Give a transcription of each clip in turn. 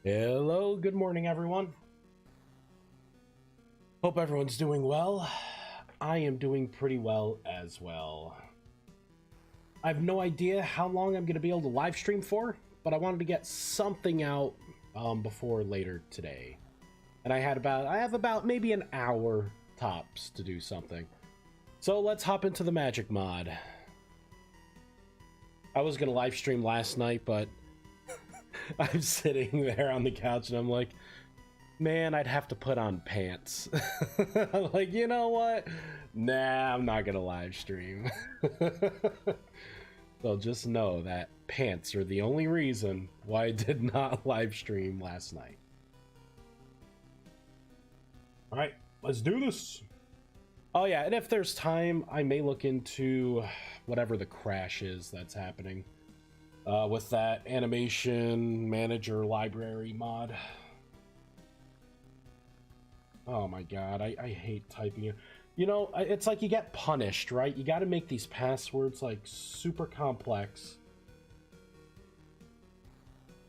Hello, good morning, everyone. Hope everyone's doing well. I am doing pretty well as well. I have no idea how long I'm going to be able to live stream for, but I wanted to get something out before later today. And I have about maybe an hour tops to do something. So let's hop into the magic mod. I was going to live stream last night, but I'm sitting there on the couch and I'm like, man, I'd have to put on pants. I'm like, you know what? Nah, I'm not gonna live stream. So just know that pants are the only reason why I did not live stream last night. All right, let's do this. Oh yeah, and if there's time, I may look into whatever the crash is that's happening with that animation manager library mod. Oh my god, I hate typing it. You know, it's like you get punished, right? You got to make these passwords like super complex.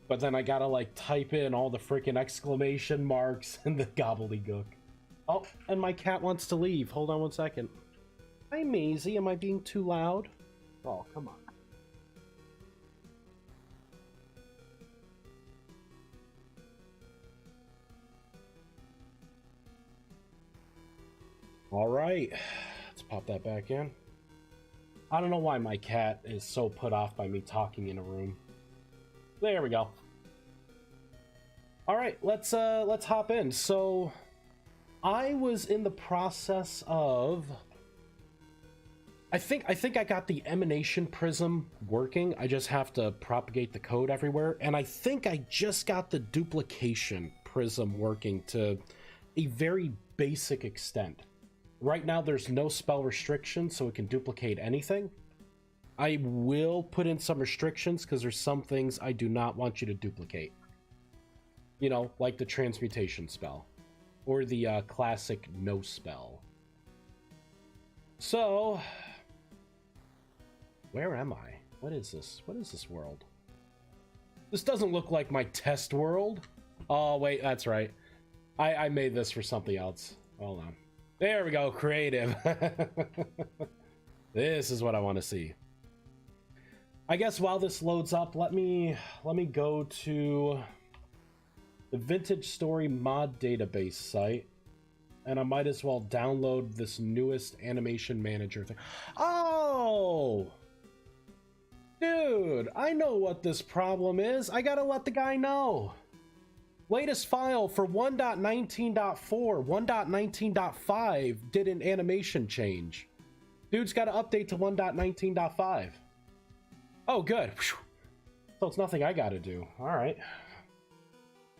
But then I gotta like type in all the freaking exclamation marks and the gobbledygook. Oh, and my cat wants to leave. Hold on one second. Hi, Maisie. Am I being too loud? Oh, come on. All right, let's pop that back in. I don't know why my cat is so put off by me talking in a room. There we go. All right, let's hop in. So I was in the process of I think I got the emanation prism working. I just have to propagate the code everywhere, and I think I just got the duplication prism working to a very basic extent. Right now, there's no spell restriction, so it can duplicate anything. I will put in some restrictions because there's some things I do not want you to duplicate. You know, like the transmutation spell or the classic no spell. So, where am I? What is this? What is this world? This doesn't look like my test world. Oh, wait, that's right. I made this for something else. Hold on. There we go, creative. This is what I want to see. I guess while this loads up, let me go to the Vintage Story mod database site, and I might as well download this newest animation manager thing. Oh! Dude, I know what this problem is. I gotta let the guy know. Latest file for 1.19.4, 1.19.5 did an animation change. Dude's got to update to 1.19.5. Oh, good. So it's nothing I got to do. All right.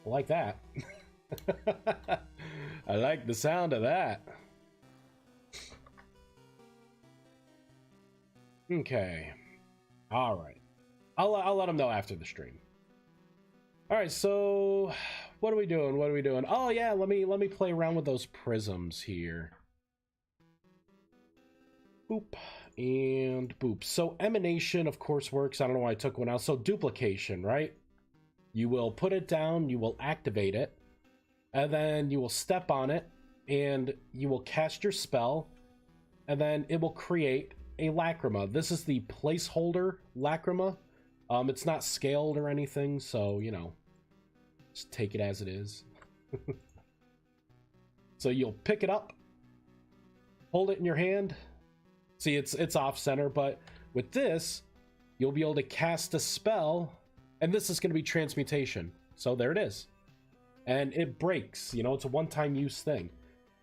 I like that. I like the sound of that. Okay. All right. I'll let him know after the stream. All right, so what are we doing? What are we doing? Oh yeah, let me play around with those prisms here. Boop and boop. So emanation, of course, works. I don't know why I took one out. So duplication, right? You will put it down, you will activate it, and then you will step on it, and you will cast your spell, and then it will create a lacrima. This is the placeholder lacrima. It's not scaled or anything, so, you know, just take it as it is. So you'll pick it up, hold it in your hand. See, it's off center, but with this, you'll be able to cast a spell, and this is going to be transmutation. So there it is. And it breaks, you know, it's a one-time use thing.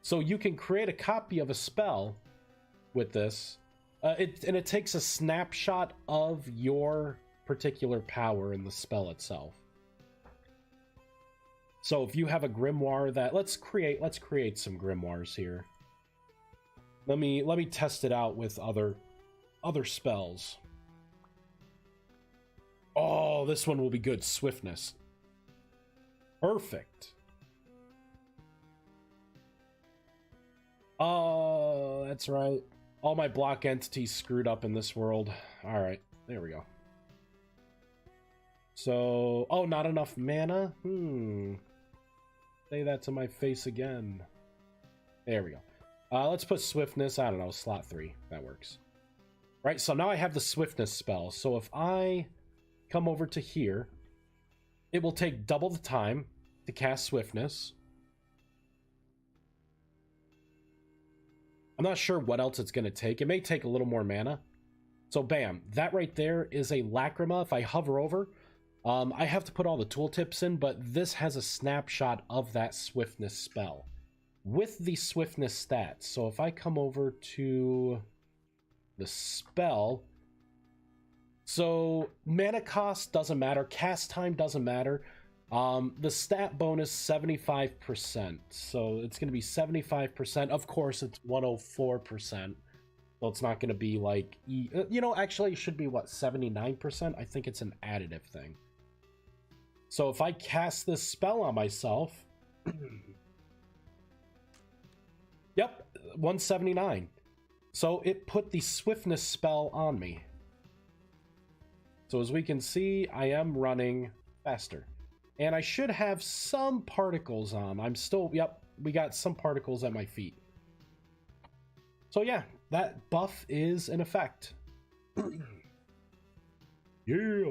So you can create a copy of a spell with this, and it takes a snapshot of your particular power in the spell itself. So if you have a grimoire that let's create some grimoires here. Let me test it out with other spells. Oh, this one will be good. Swiftness. Perfect. Oh, that's right. All my block entities screwed up in this world. All right, there we go. So, oh, not enough mana? Say that to my face again. There we go. Let's put swiftness, I don't know, slot 3. That works. Right, so now I have the swiftness spell. So if I come over to here, it will take double the time to cast swiftness. I'm not sure what else it's going to take. It may take a little more mana. So bam, that right there is a Lacrima. If I hover over, I have to put all the tooltips in, but this has a snapshot of that swiftness spell with the swiftness stats. So if I come over to the spell, so mana cost doesn't matter, cast time doesn't matter. The stat bonus 75%, so it's going to be 75%. Of course, it's 104%, so it's not going to be like, you know, actually it should be what, 79%? I think it's an additive thing. So if I cast this spell on myself, yep, 179. So it put the swiftness spell on me. So as we can see, I am running faster. And I should have some particles on. I'm still, yep, we got some particles at my feet. So yeah, that buff is in effect. Yeah.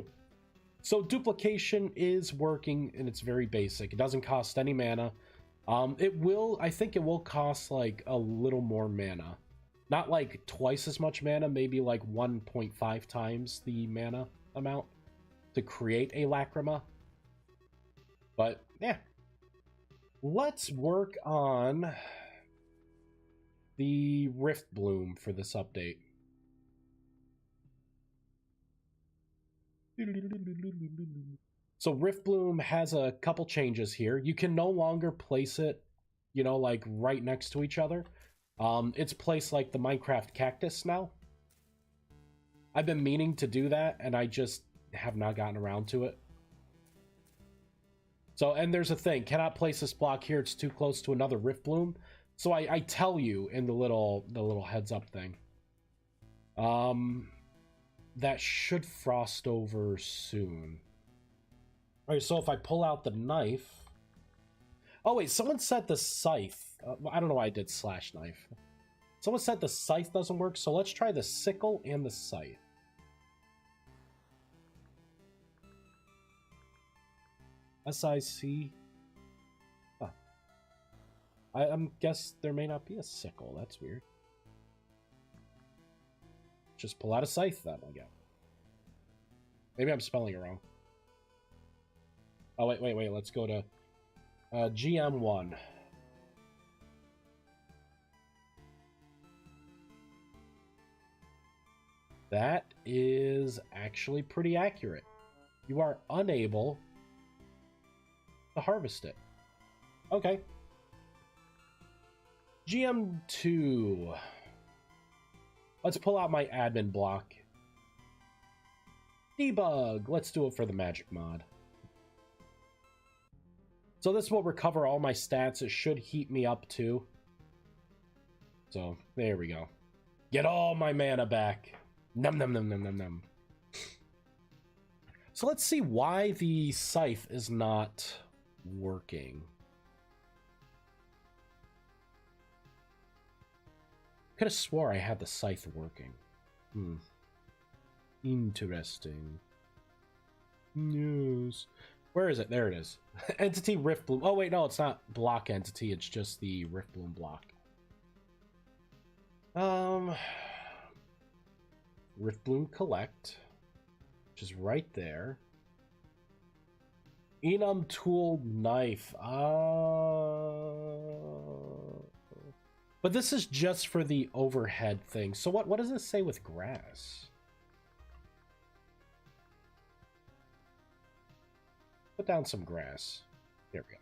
So duplication is working, and it's very basic. It doesn't cost any mana. It will, I think it will cost like a little more mana. Not like twice as much mana, maybe like 1.5 times the mana amount to create a Lacrima. But yeah, let's work on the Rift Bloom for this update. So Rift Bloom has a couple changes here. You can no longer place it, you know, like right next to each other. It's placed like the Minecraft cactus now. I've been meaning to do that, and I just have not gotten around to it. So, and there's a thing, cannot place this block here, it's too close to another Rift Bloom. So I tell you in the little heads up thing. That should frost over soon. Alright, so if I pull out the knife... Oh wait, someone said the scythe. I don't know why I did slash knife. Someone said the scythe doesn't work, so let's try the sickle and the scythe. SIC. Huh. I guess there may not be a sickle. That's weird. Just pull out a scythe then, I guess. Maybe I'm spelling it wrong. Oh, wait. Let's go to GM1. That is actually pretty accurate. You are unable to harvest it. Okay. GM2. Let's pull out my admin block. Debug. Let's do it for the magic mod. So this will recover all my stats. It should heat me up too. So there we go. Get all my mana back. Num num num num num num. So let's see why the scythe is not working. Could have swore I had the scythe working. Interesting. News. Where is it? There it is. Entity Rift Bloom. Oh wait, no, it's not block entity. It's just the Rift Bloom block. Rift Bloom collect, which is right there. Enum Tool Knife. But this is just for the overhead thing. So what does this say with grass? Put down some grass. There we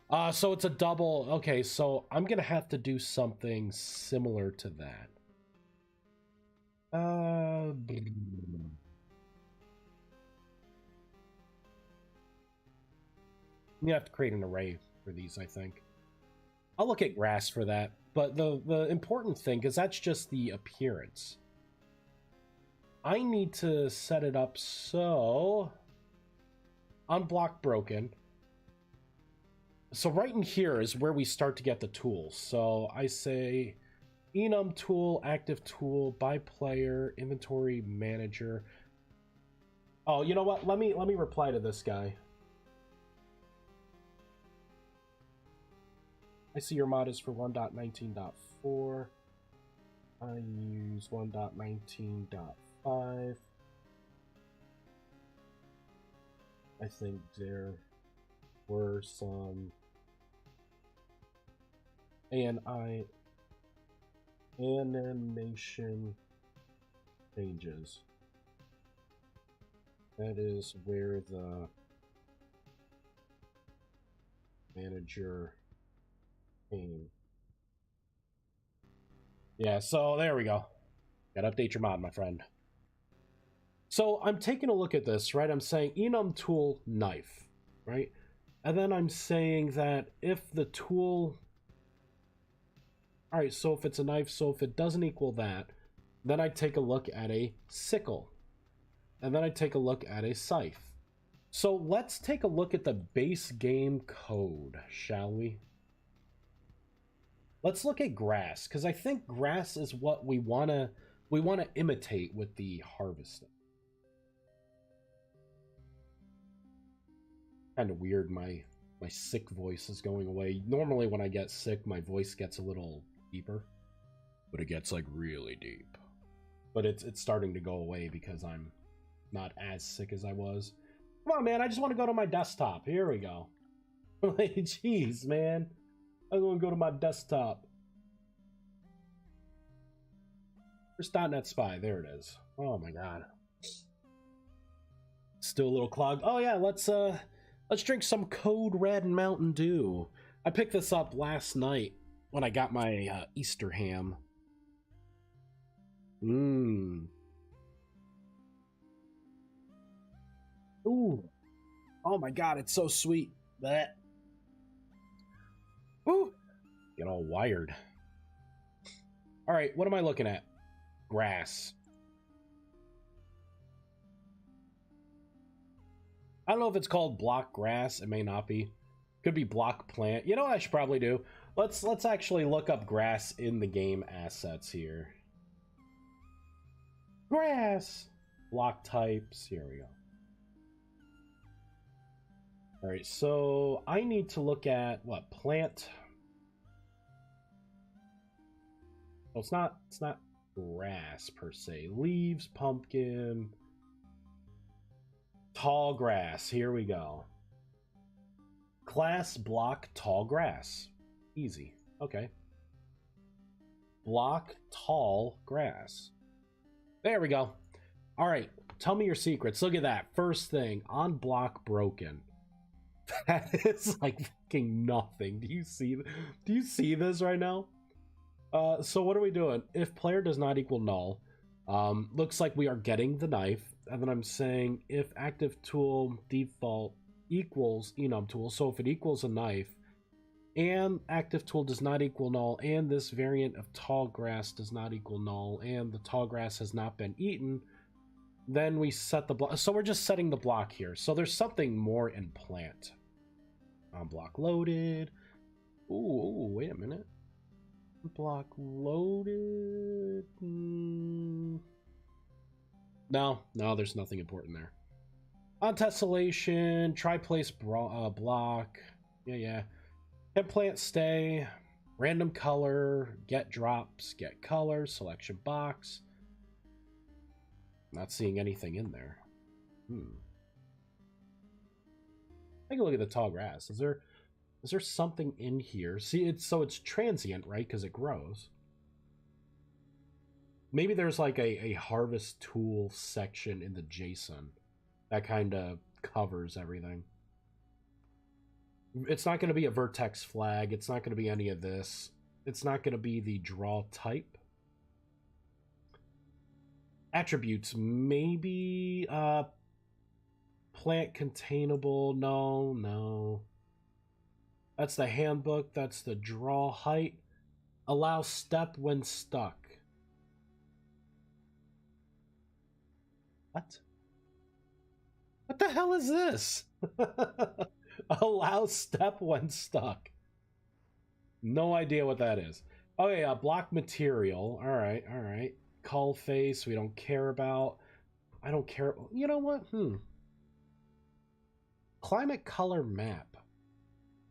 go. So it's a double. Okay, so I'm gonna have to do something similar to that. You have to create an array for these, I think. I'll look at grass for that, but the important thing, because that's just the appearance. I need to set it up so unblock broken. So right in here is where we start to get the tools. So I say enum tool, active tool, by player, inventory manager. Oh, you know what? Let me reply to this guy. I see your mod is for 1.19.4. I use 1.19.5. I think there were some animation changes. That is where the manager came. Yeah, so there we go. Gotta update your mod, my friend. So I'm taking a look at this, right? I'm saying enum tool knife, right? And then I'm saying that if the tool... Alright, so if it's a knife, so if it doesn't equal that, then I take a look at a sickle. And then I take a look at a scythe. So let's take a look at the base game code, shall we? Let's look at grass, because I think grass is what we wanna imitate with the harvesting. Kind of weird, my sick voice is going away. Normally when I get sick, my voice gets a little deeper, but it gets like really deep. But it's starting to go away because I'm not as sick as I was. Come on, man, I just want to go to my desktop. Here we go. Like, jeez, man. I want to go to my desktop. Where's .NET Spy? There it is. Oh my god. Still a little clogged. Oh yeah, let's drink some Code Red Mountain Dew. I picked this up last night when I got my Easter ham. Mmm. Ooh. Oh my god, it's so sweet. Blech. Ooh. Get all wired. Alright, what am I looking at? Grass. I don't know if it's called block grass. It may not be. Could be block plant. You know what I should probably do? Let's actually look up grass in the game assets here. Grass. Block types. Here we go. All right, so I need to look at what plant. Well, it's not grass per se. Leaves, pumpkin, tall grass. Here we go. Class block tall grass. Easy. Okay. Block tall grass. There we go. All right. Tell me your secrets. Look at that. First thing, on block broken. That is like fucking nothing. Do you see this right now? So what are we doing? If player does not equal null, looks like we are getting the knife. And then I'm saying if active tool default equals enum tool, so if it equals a knife, and active tool does not equal null, and this variant of tall grass does not equal null, and the tall grass has not been eaten, then we set the block. So we're just setting the block here. So there's something more in plant. On block loaded. Ooh, wait a minute. Block loaded. No, there's nothing important there. On tessellation, try place block. Yeah. Can plant stay. Random color. Get drops. Get color. Selection box. Not seeing anything in there. Take a look at the tall grass. Is there something in here? See, it's transient, right? Because it grows. Maybe there's like a harvest tool section in the JSON that kind of covers everything. It's not going to be a vertex flag. It's not going to be any of this. It's not going to be the draw type. Attributes, maybe plant containable. No. That's the handbook. That's the draw height. Allow step when stuck. What? What the hell is this? Allow step when stuck. No idea what that is. Oh yeah, block material. All right, all right. Cull face, we don't care about. I don't care. You know what? Climate color map.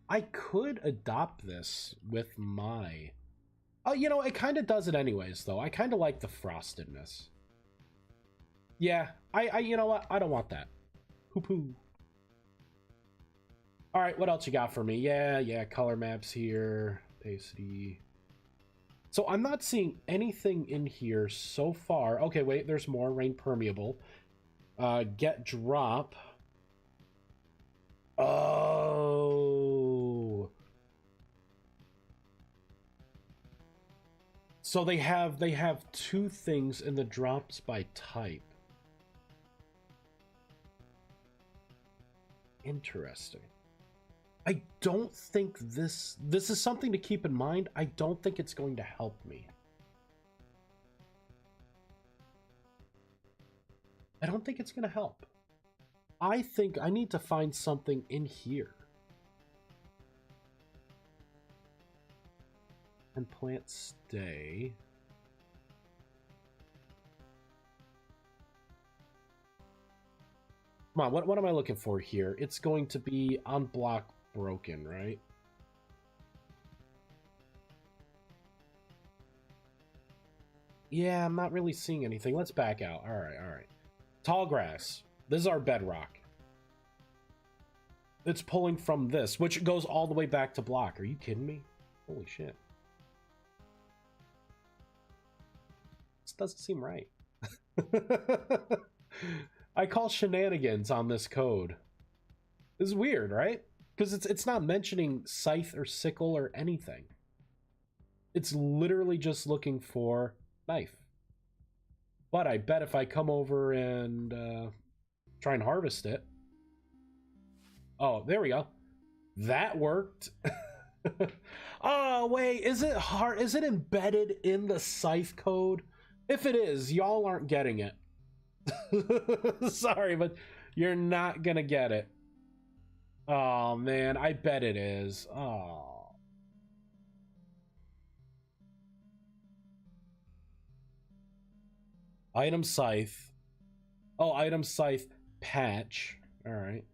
I could adopt this with my... Oh, you know, it kind of does it anyways, though. I kind of like the frostedness. Yeah, you know what? I don't want that. Poo-poo. All right, what else you got for me? Yeah, color maps here. Opacity. So I'm not seeing anything in here so far. Okay, wait, there's more. Rain permeable. Get drop. Oh. So they have two things in the drops by type. Interesting. I don't think this is something to keep in mind. I don't think it's going to help me. I don't think it's going to help. I think I need to find something in here. And plant stay. Come on, what am I looking for here? It's going to be on block broken, right? Yeah, I'm not really seeing anything. Let's back out. All right. Tall grass. This is our bedrock. It's pulling from this, which goes all the way back to block. Are you kidding me? Holy shit. This doesn't seem right. I call shenanigans on this code. This is weird, right? Because it's not mentioning scythe or sickle or anything. It's literally just looking for knife. But I bet if I come over and try and harvest it... Oh, there we go. That worked. Oh, wait, is it hard? Is it embedded in the scythe code? If it is, y'all aren't getting it. Sorry, but you're not gonna get it. Oh man, I bet it is. Oh. Item scythe. Oh, item scythe patch. All right.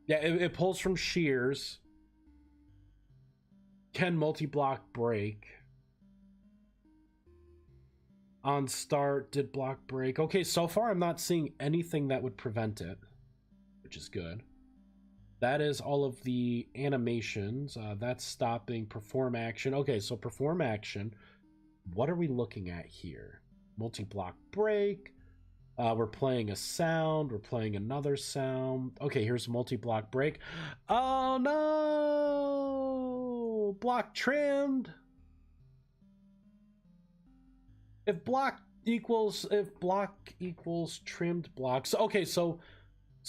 Yeah, it pulls from shears. Can multi-block break. On start, did block break. Okay, so far I'm not seeing anything that would prevent it, which is good. That is all of the animations. That's stopping, perform action. Okay, so perform action. What are we looking at here? Multi-block break. We're playing a sound. We're playing another sound. Okay, here's multi-block break. Oh no! Block trimmed. If block equals trimmed blocks. Okay, so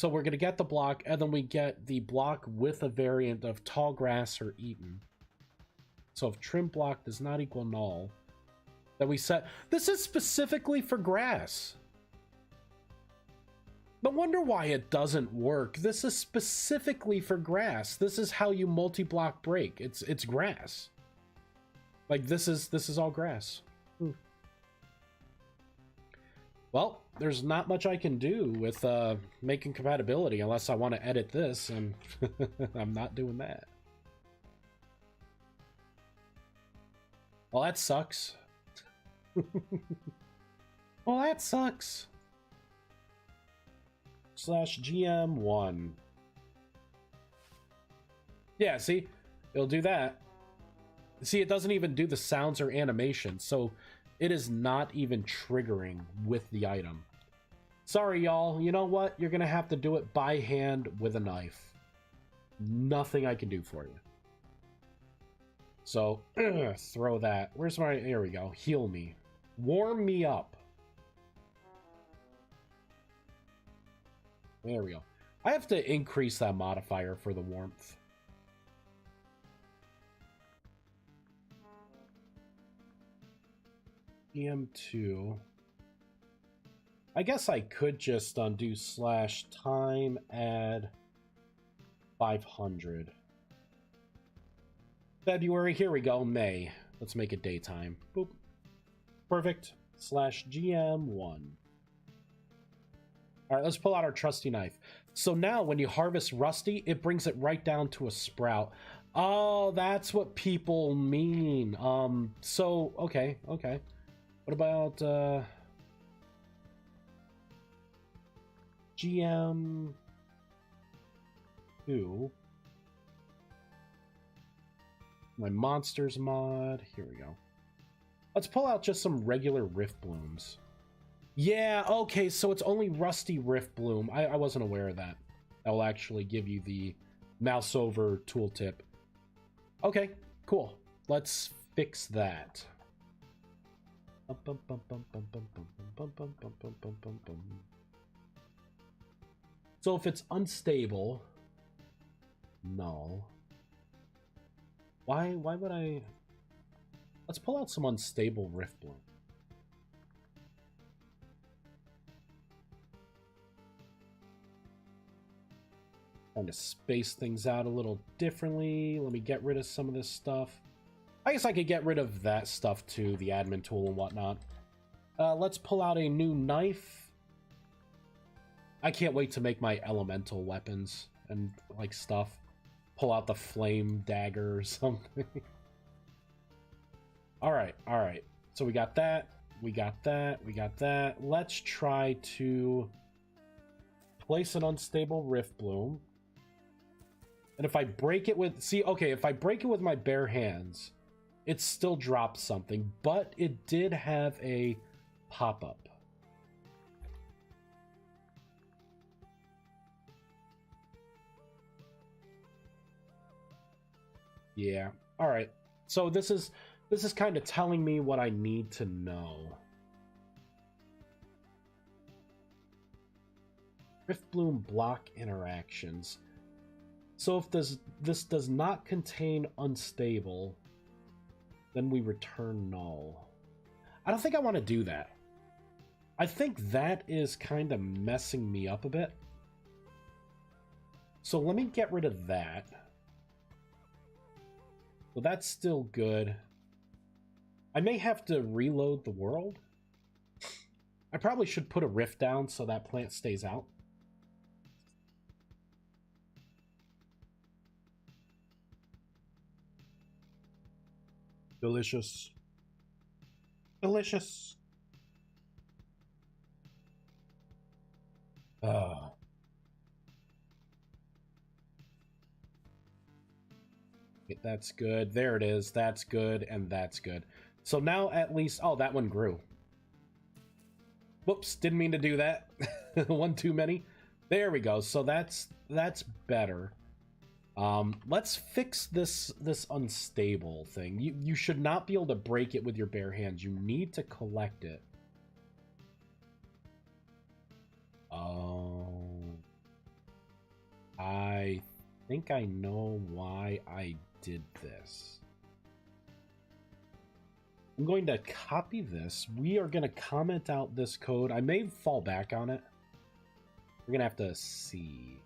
we're gonna get the block, and then we get the block with a variant of tall grass or eaten. So if trim block does not equal null, then we set... This is specifically for grass. No wonder why it doesn't work. This is specifically for grass. This is how you multi-block break. It's grass. Like this is all grass. Well, there's not much I can do with making compatibility unless I want to edit this, and I'm not doing that. Well, that sucks. Well, that sucks. /GM1. Yeah, see? It'll do that. See, it doesn't even do the sounds or animations, so it is not even triggering with the item. Sorry, y'all. You know what? You're going to have to do it by hand with a knife. Nothing I can do for you. So, throw that. Where's my... There we go. Heal me. Warm me up. There we go. I have to increase that modifier for the warmth. EM2. I guess I could just undo /time add 500. February, here we go, May. Let's make it daytime. Boop. Perfect. /GM1. All right, let's pull out our trusty knife. So now when you harvest Rusty, it brings it right down to a sprout. Oh, that's what people mean. So, okay. What about, GM2? My monsters mod. Here we go. Let's pull out just some regular Rift Blooms. Yeah, okay, so it's only Rusty Rift Bloom. I wasn't aware of that. That will actually give you the mouse over tooltip. Okay, cool. Let's fix that. So if it's unstable, no. Why would I? Let's pull out some unstable Rift Bloom. Trying to space things out a little differently. Let me get rid of some of this stuff. I guess I could get rid of that stuff too, the admin tool and whatnot. Let's pull out a new knife. I can't wait to make my elemental weapons and like stuff. Pull out the flame dagger or something. All right. So we got that. We got that. Let's try to place an unstable Rift Bloom. And if I break it with... See, okay, if I break it with my bare hands, it still drops something, but it did have a pop-up. Yeah. All right. So this is kind of telling me what I need to know. Rift Bloom block interactions. So if this does not contain unstable, then we return null. I don't think I want to do that. I think that is kind of messing me up a bit. So let me get rid of that. So that's still good. I may have to reload the world. I probably should put a rift down so that plant stays out. Delicious. Delicious. That's good. There it is. That's good, and that's good. So now at least... Oh, that one grew. Whoops, didn't mean to do that. One too many. There we go. So that's better. Let's fix this unstable thing. You should not be able to break it with your bare hands. You need to collect it. Oh. I think I know why I did this. I'm going to copy this. We are going to comment out this code. I may fall back on it. We're going to have to see.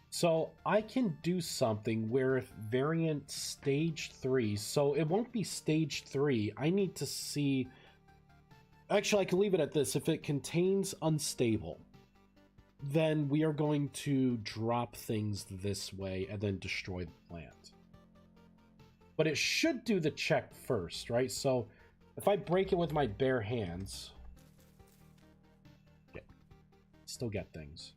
So I can do something where if variant stage 3, so it won't be stage 3. I need to see... Actually, I can leave it at this. If it contains unstable, then we are going to drop things this way and then destroy the plant. But it should do the check first, right? So if I break it with my bare hands, yeah, still get things.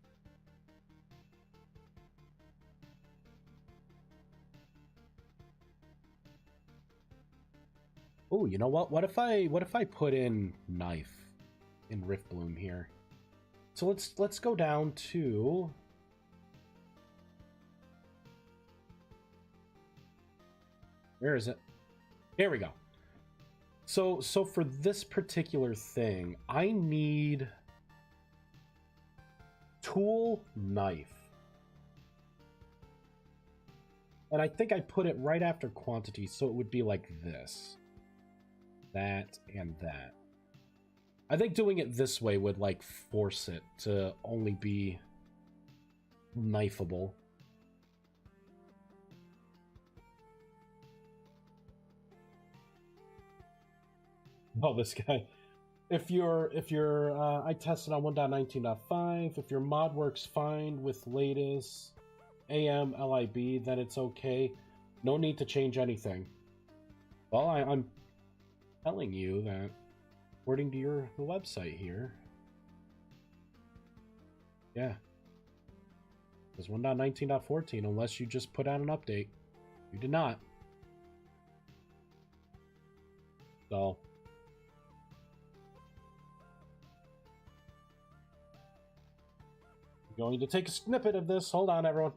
Oh, you know what? What if I put in knife in Rift Bloom here? So let's go down to... Where is it? Here we go. So for this particular thing, I need tool, knife. And I think I put it right after quantity, so it would be like this. That and that. I think doing it this way would, like, force it to only be knifeable. Oh, this guy. If you're I tested on 1.19.5. If your mod works fine with latest AM LIB, then it's okay. No need to change anything. Well, I'm telling you that according to the website here. Yeah. It's 1.19.14 unless you just put out an update. You did not. So I'm going to take a snippet of this. Hold on, everyone.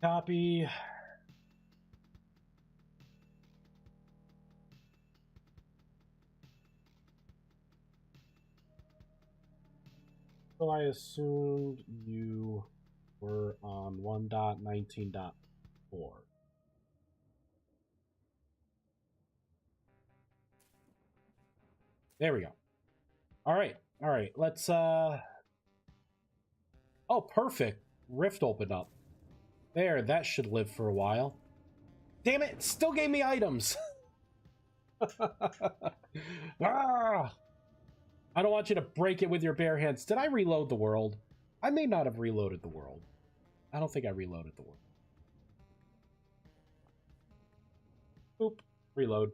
Copy. So I assumed you were on 1.19.4. There we go. All right. Let's Oh, perfect. Rift opened up. There, that should live for a while. Damn it, still gave me items. Ah! I don't want you to break it with your bare hands. Did I reload the world? I may not have reloaded the world. I don't think I reloaded the world. Oop. Reload.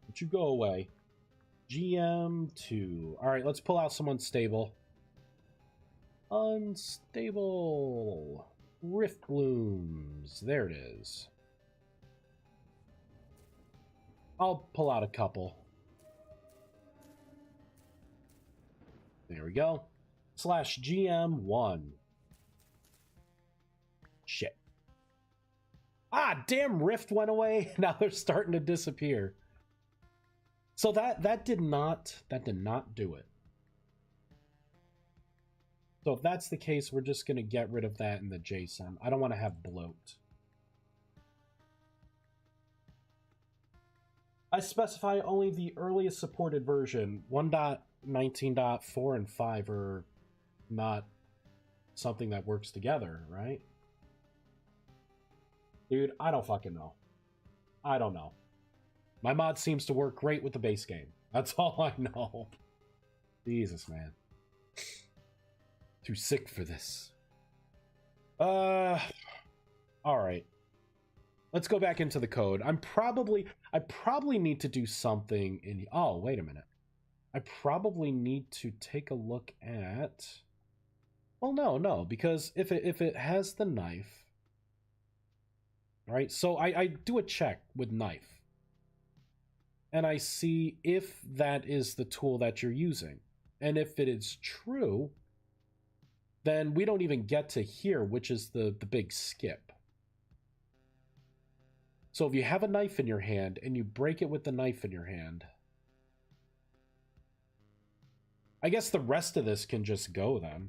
Would you go away? GM2. Alright, let's pull out some unstable. Unstable. Rift blooms. There it is. I'll pull out a couple. There we go. Slash GM1. Shit. Ah, damn, Rift went away. Now they're starting to disappear. So that did not do it. So if that's the case, we're just going to get rid of that in the JSON. I don't want to have bloat. I specify only the earliest supported version. 1.19.4 and 5 are not something that works together, right? Dude, I don't fucking know. I don't know. My mod seems to work great with the base game. That's all I know. Jesus, man. Too sick for this. Alright. Let's go back into the code. I probably need to do something in... Oh, wait a minute. I probably need to take a look at... Well, no, because if it has the knife... Right, so I do a check with knife. And I see if that is the tool that you're using. And if it is true, then we don't even get to here, which is the big skip. So if you have a knife in your hand and you break it with the knife in your hand, I guess the rest of this can just go then.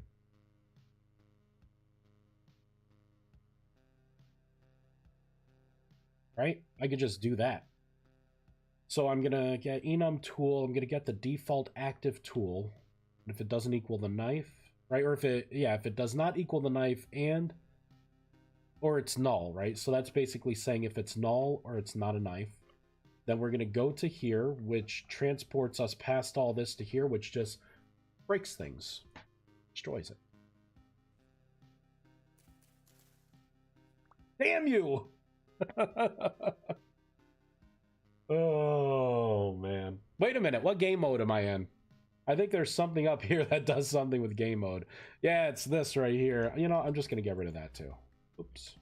Right? I could just do that. So I'm going to get enum tool. I'm going to get the default active tool. If it doesn't equal the knife, right? Or if it does not equal the knife or it's null, right? So that's basically saying if it's null or it's not a knife, then we're going to go to here, which transports us past all this to here, which just breaks things, destroys it. Damn you! Oh, man. Wait a minute. What game mode am I in? I think there's something up here that does something with game mode. Yeah, it's this right here. You know, I'm just going to get rid of that too. Oops.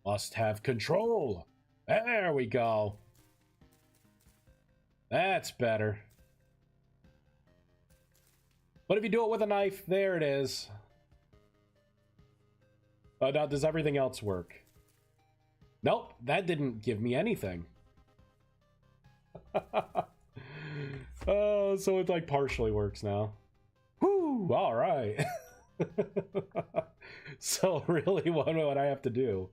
Must have control. There we go. That's better. But if you do it with a knife, there it is. Now, does everything else work? Nope, that didn't give me anything. Oh, so it like partially works now. Whoo! All right. So really, what I have to do,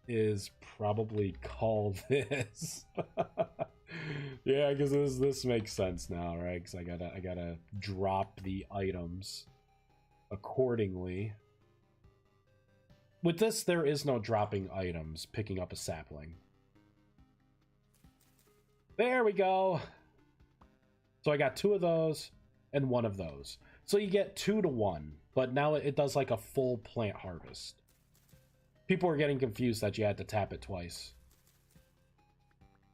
is probably call this. Yeah, because this makes sense now, right? Because I gotta drop the items accordingly. With this, there is no dropping items, picking up a sapling. There we go. So I got 2 of those and 1 of those. So you get 2 to 1, but now it does like a full plant harvest. People are getting confused that you had to tap it twice.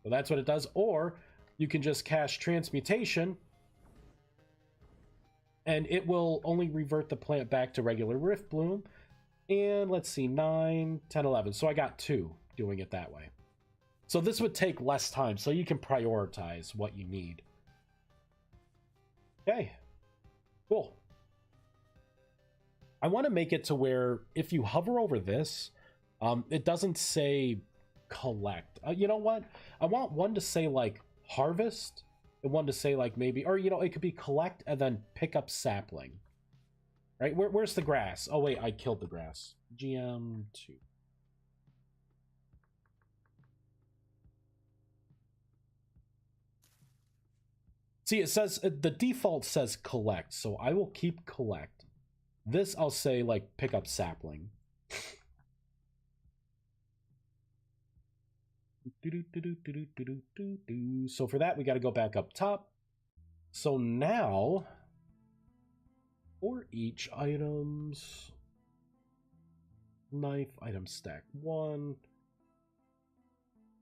So that's what it does. Or you can just cast transmutation and it will only revert the plant back to regular Rift Bloom. And let's see, 9, 10, 11. So I got 2 doing it that way. So this would take less time, so you can prioritize what you need. Okay, cool. I want to make it to where if you hover over this, it doesn't say collect. You know what? I want one to say like harvest and one to say like maybe, or you know, it could be collect and then pick up sapling. Right? Where's the grass? Oh wait, I killed the grass. GM2. See, it says, the default says collect, so I will keep collect. This I'll say like pick up sapling. So for that, we got to go back up top. So now, for each items, knife, item stack 1,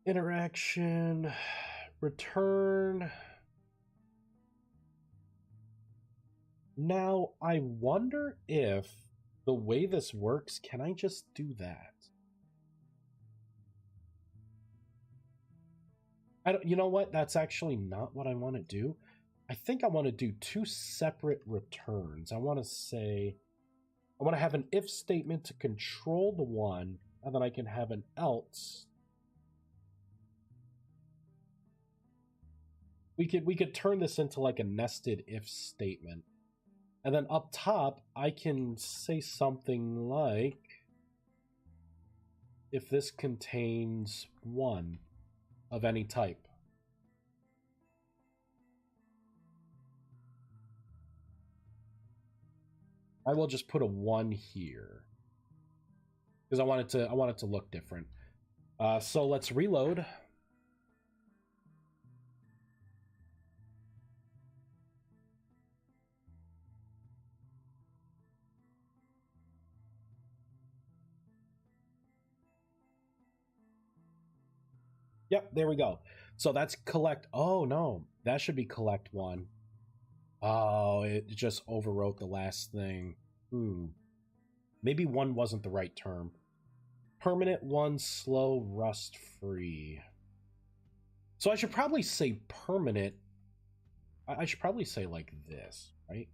interaction, return. Now, I wonder if the way this works, can I just do that? I don't, you know what? That's actually not what I want to do. I think I want to do 2 separate returns. I want to say, I want to have an if statement to control the one, and then I can have an else. We could turn this into like a nested if statement. And then up top, I can say something like, if this contains 1 of any type. I will just put a 1 here because I want it to look different. So let's reload. Yep, there we go. So that's collect. Oh no, that should be collect 1. Oh, it just overwrote the last thing. Maybe 1 wasn't the right term. Permanent 1, slow, rust free. So I should probably say permanent. I should probably say like this, right?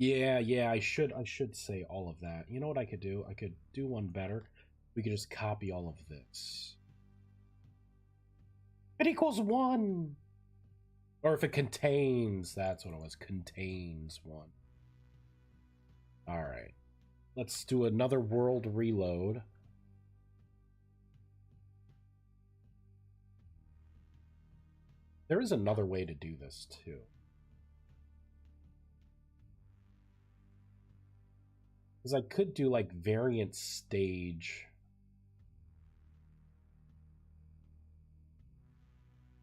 Yeah, I should say all of that. You know what I could do? I could do one better. We could just copy all of this. It equals 1. Or if it contains, that's what it was. Contains 1. All right. Let's do another world reload. There is another way to do this too. Because I could do like variant stage.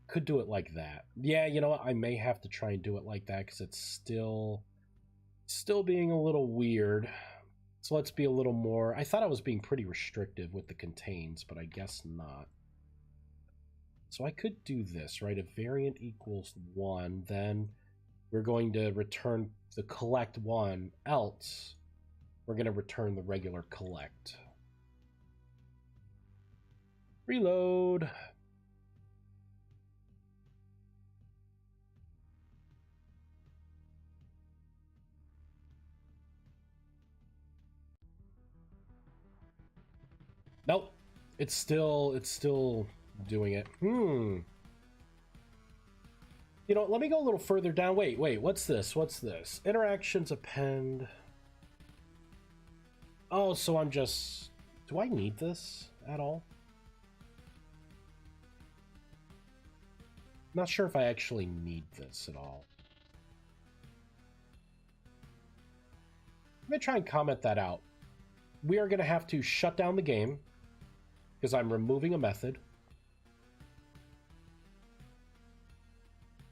Could do it like that. Yeah, you know what? I may have to try and do it like that because it's still being a little weird. So let's be a little more. I thought I was being pretty restrictive with the contains, but I guess not. So I could do this, right? If variant equals 1, then we're going to return the collect 1, else we're going to return the regular collect. Reload. Nope. It's still doing it. You know, let me go a little further down. Wait, what's this? What's this? Interactions append. Oh, so I'm just... Do I need this at all? Not sure if I actually need this at all. I'm going to try and comment that out. We are going to have to shut down the game because I'm removing a method.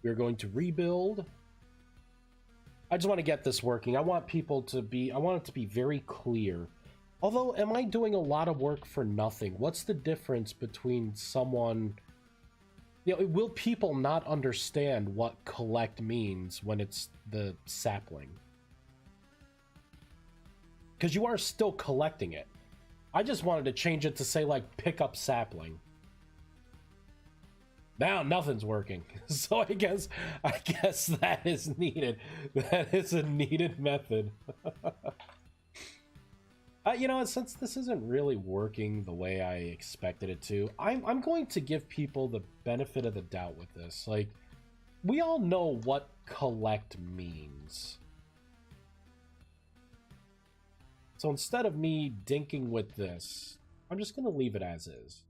We're going to rebuild. I just want to get this working. I want people to be... I want it to be very clear. Although, am I doing a lot of work for nothing? What's the difference between someone... You know, will people not understand what collect means when it's the sapling? Because you are still collecting it. I just wanted to change it to say, like, pick up sapling. Now nothing's working. So I guess that is needed. That is a needed method. You know, since this isn't really working the way I expected it to, I'm going to give people the benefit of the doubt with this. Like, we all know what collect means. So instead of me dinking with this, I'm just going to leave it as is.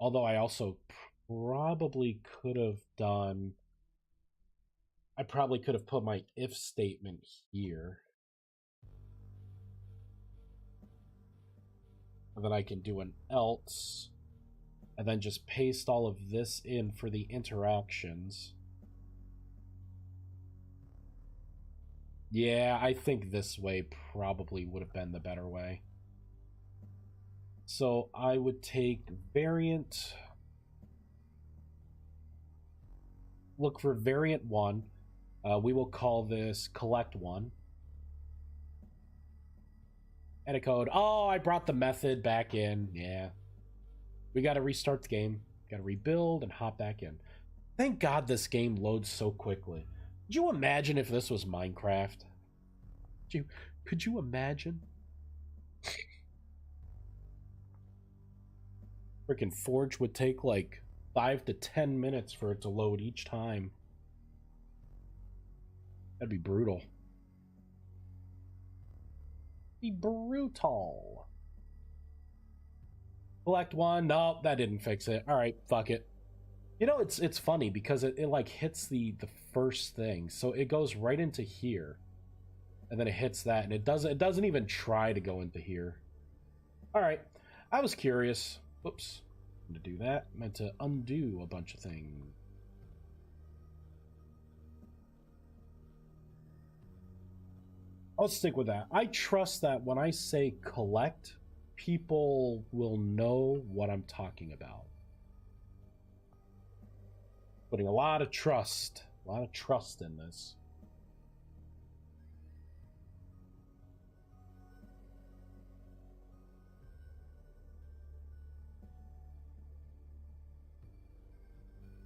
Although I also probably could have done... I probably could have put my if statement here. And then I can do an else. And then just paste all of this in for the interactions. Yeah, I think this way probably would have been the better way. So I would take variant... Look for variant 1. We will call this collect 1. Edit code. Oh, I brought the method back in. Yeah. We got to restart the game. Got to rebuild and hop back in. Thank God this game loads so quickly. Could you imagine if this was Minecraft? Could you imagine? Freaking Forge would take like 5 to 10 minutes for it to load each time. That'd be brutal. Be brutal. Collect 1. No, that didn't fix it. All right, fuck it. You know, it's funny because it like hits the first thing, so it goes right into here, and then it hits that, and it doesn't even try to go into here. All right, I was curious. Whoops, to do that, I meant to undo a bunch of things. I'll stick with that. I trust that when I say collect, people will know what I'm talking about. Putting a lot of trust in this.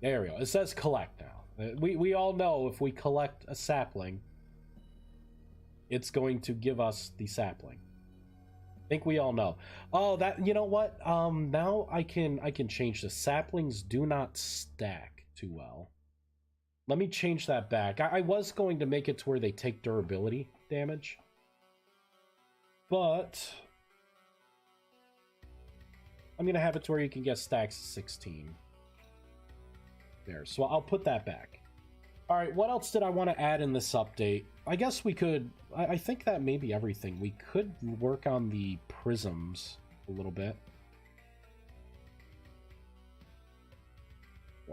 There we go. It says collect now. We all know if we collect a sapling, it's going to give us the sapling. I think we all know. Oh, that, you know what? Now I can change the saplings do not stack too well. Let me change that back. I was going to make it to where they take durability damage, but I'm gonna have it to where you can get stacks of 16. There, so I'll put that back. All right, what else did I want to add in this update? I guess we could... I think that may be everything. We could work on the prisms a little bit.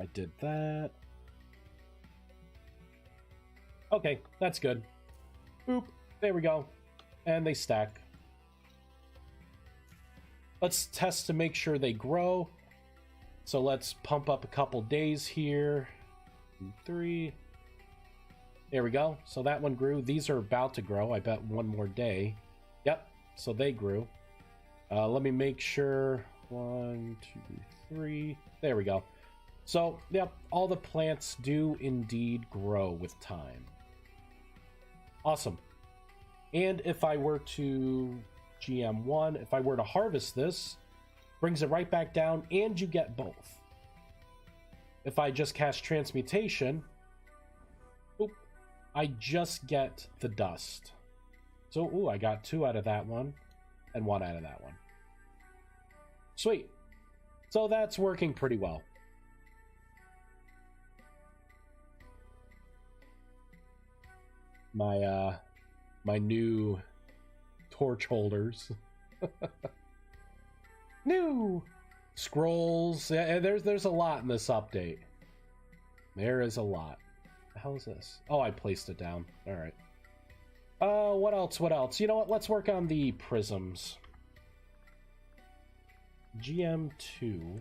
I did that. Okay, that's good. Boop. There we go. And they stack. Let's test to make sure they grow. So let's pump up a couple days here. 2, 3. There we go. So that one grew. These are about to grow. I bet one more day. Yep. So they grew. Let me make sure. 1, 2, 3. There we go. So, yep, all the plants do indeed grow with time. Awesome. And if I were to GM1, if I were to harvest this, brings it right back down, and you get both. If I just cast Transmutation, oop, I just get the dust. So, ooh, I got 2 out of that one, and 1 out of that one. Sweet. So that's working pretty well. My new torch holders. New scrolls. Yeah, there's a lot in this update. There is a lot. The hell is this? Oh, I placed it down. All right. What else? What else? You know what? Let's work on the prisms. GM2.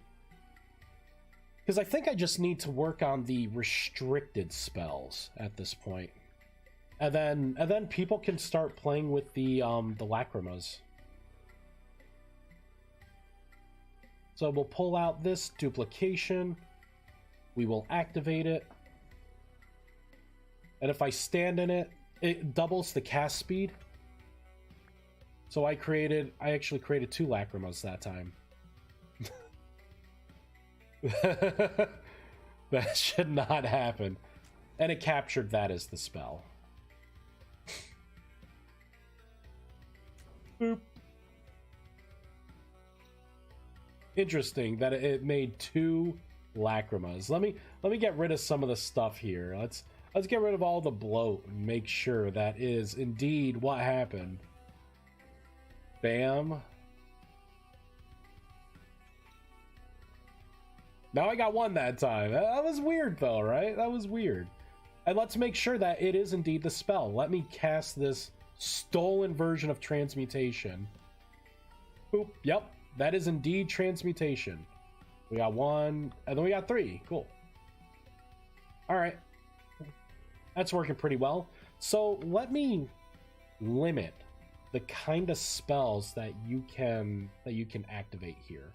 Because I think I just need to work on the restricted spells at this point. And then people can start playing with the lacrimas. So we'll pull out this duplication. We will activate it. And if I stand in it, it doubles the cast speed. So I actually created 2 lacrimas that time. That should not happen. And it captured that as the spell. Boop. Interesting that it made 2 lacrimas. Let me get rid of some of the stuff here. Let's get rid of all the bloat and make sure that is indeed what happened. Bam. Now I got 1 that time. That was weird though, right? That was weird. And let's make sure that it is indeed the spell. Let me cast this stolen version of Transmutation. Boop. Yep. That is indeed Transmutation. We got 1, and then we got 3. Cool. Alright. That's working pretty well. So let me limit the kind of spells that you can activate here.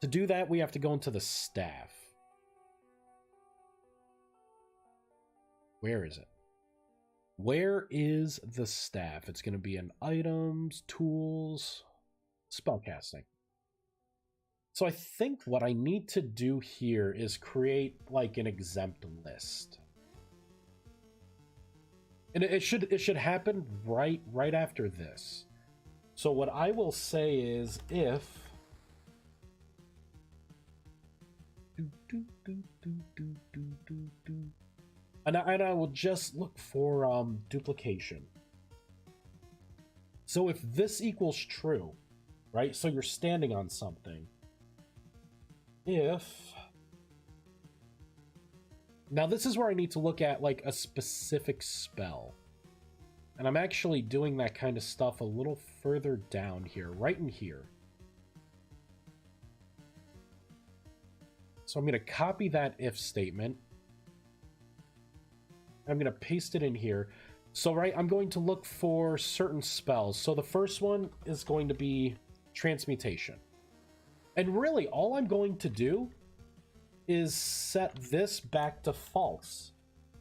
To do that, we have to go into the staff. Where is it? Where is the staff? It's going to be in items, tools, spellcasting. So I think what I need to do here is create like an exempt list. And it should happen right after this. So what I will say is if and I will just look for duplication. So if this equals true, right? So you're standing on something. If now this is where I need to look at like a specific spell. And I'm actually doing that kind of stuff a little further down here, right in here. So I'm going to copy that if statement. I'm going to paste it in here. So, right, I'm going to look for certain spells. So the first one is going to be Transmutation. And really, all I'm going to do is set this back to false.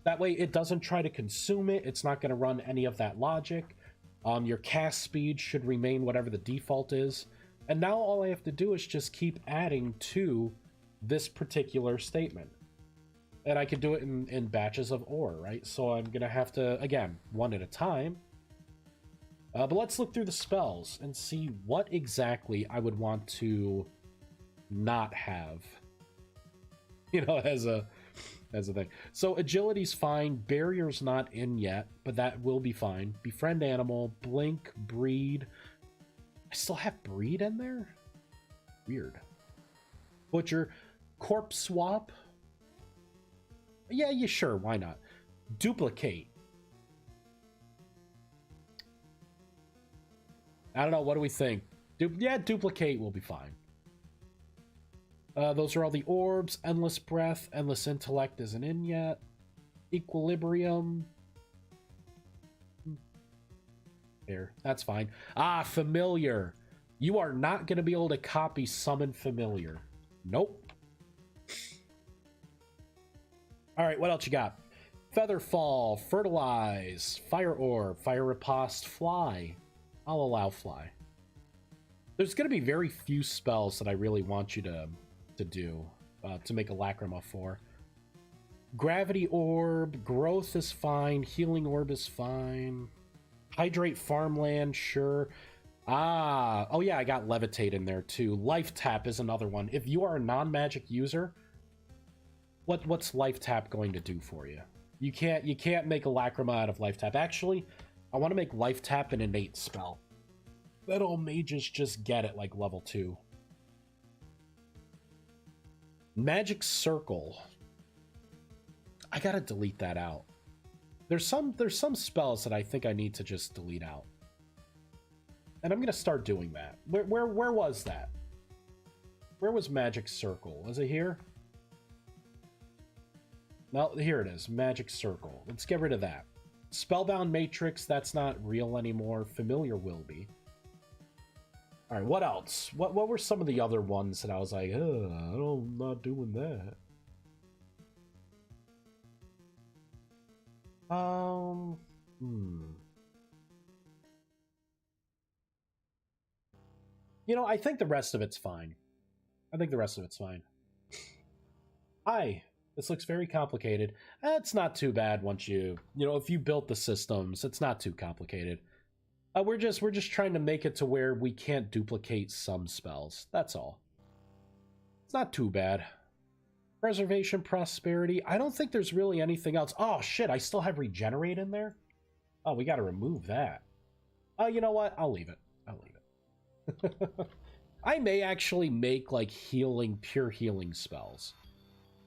That way, it doesn't try to consume it. It's not going to run any of that logic. Your cast speed should remain whatever the default is. And now all I have to do is just keep adding to this particular statement. And I can do it in batches of ore, right? So I'm going to have to, again, one at a time. But let's look through the spells and see what exactly I would want to not have, you know, as a thing. So agility's fine. Barrier's not in yet, but that will be fine. Befriend animal, blink, breed. I still have breed in there? Weird. Butcher, corpse swap. Yeah, sure, why not? Duplicate. I don't know, what do we think? Yeah, duplicate will be fine. Those are all the orbs. Endless breath, endless intellect isn't in yet. Equilibrium. There, that's fine. Ah, familiar. You are not going to be able to copy summon familiar. Nope. All right, what else you got? Featherfall, fertilize, fire orb, fire riposte, fly. I'll allow fly. There's going to be very few spells that I really want you to do to make a lacrima for. Gravity orb, growth is fine, healing orb is fine. Hydrate farmland, sure. Ah, oh yeah, I got levitate in there too. Life tap is another one. If you are a non-magic user, what's life tap going to do for you? You can't make a lacrima out of life tap. Actually, I want to make life tap an innate spell. That all mages just get it like level 2. Magic circle. I gotta delete that out. There's some spells that I think I need to just delete out. And I'm gonna start doing that. Where was that? Where was magic circle? Was it here? No, here it is. Magic circle. Let's get rid of that. Spellbound matrix, that's not real anymore. Familiar will be. All right, what else? What were some of the other ones that I was like, I'm not doing that. You know, I think the rest of it's fine. Hi, this looks very complicated. It's not too bad once you know, if you built the systems, it's not too complicated. We're just trying to make it to where we can't duplicate some spells. That's all. It's not too bad. Preservation, prosperity. I don't think there's really anything else. Oh shit, I still have regenerate in there? Oh, we gotta remove that. Oh, you know what? I'll leave it. I may actually make like pure healing spells.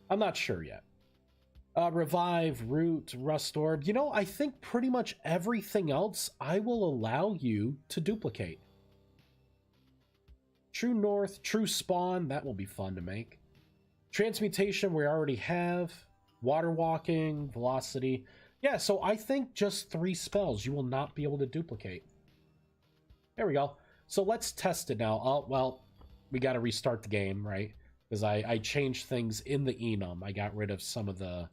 I'm not sure yet. Revive, root, rust orb. You know, I think pretty much everything else I will allow you to duplicate. True North, True Spawn, that will be fun to make. Transmutation we already have. Water Walking, Velocity. Yeah, so I think just 3 spells you will not be able to duplicate. There we go. So let's test it now. Oh, well, we got to restart the game, right? Because I changed things in the enum. I got rid of some of the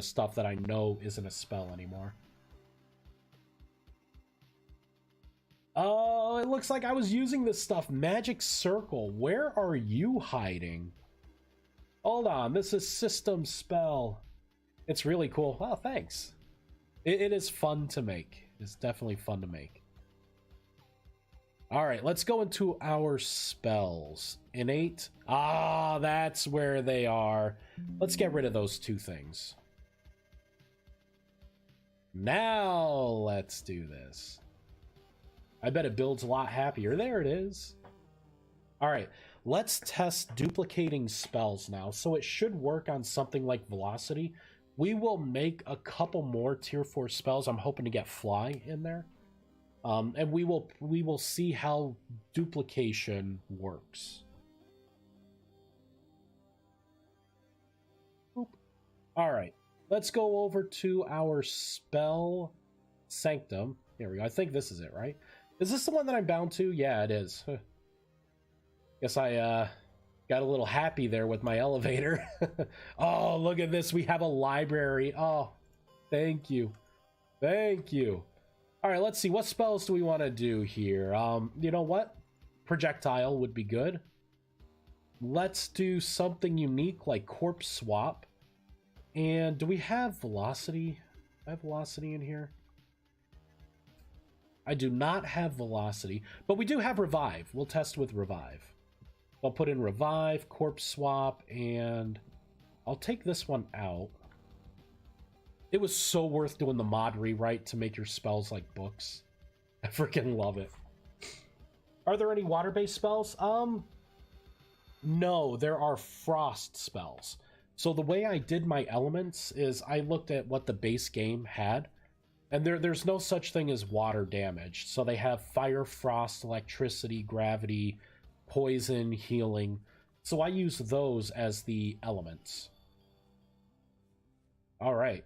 stuff that I know isn't a spell anymore. Oh, it looks like I was using this stuff. Magic Circle. Where are you hiding? Hold on. This is system spell. It's really cool. Oh, thanks. It is fun to make. It's definitely fun to make. All right, let's go into our spells. Innate. Ah, that's where they are. Let's get rid of those 2 things. Now let's do this. I bet it builds a lot happier. There it is. All right, let's test duplicating spells now. So it should work on something like Velocity. We will make a couple more tier 4 spells. I'm hoping to get Fly in there. And we will see how duplication works. Boop. All right, let's go over to our spell sanctum. Here we go. I think this is it, right? Is this the one that I'm bound to? Yeah, it is. Guess I got a little happy there with my elevator. Oh, look at this. We have a library. Oh, thank you. Thank you. All right, let's see. What spells do we want to do here? You know what? Projectile would be good. Let's do something unique like Corpse Swap. And do we have Velocity? I have Velocity in here. I do not have Velocity, but we do have Revive. We'll test with Revive. I'll put in Revive, Corpse Swap, and I'll take this one out. It was so worth doing the mod rewrite to make your spells like books. I freaking love it. Are there any water-based spells? No, there are frost spells. So the way I did my elements is I looked at what the base game had, and there's no such thing as water damage. So they have fire, frost, electricity, gravity, poison, healing. So I use those as the elements. All right.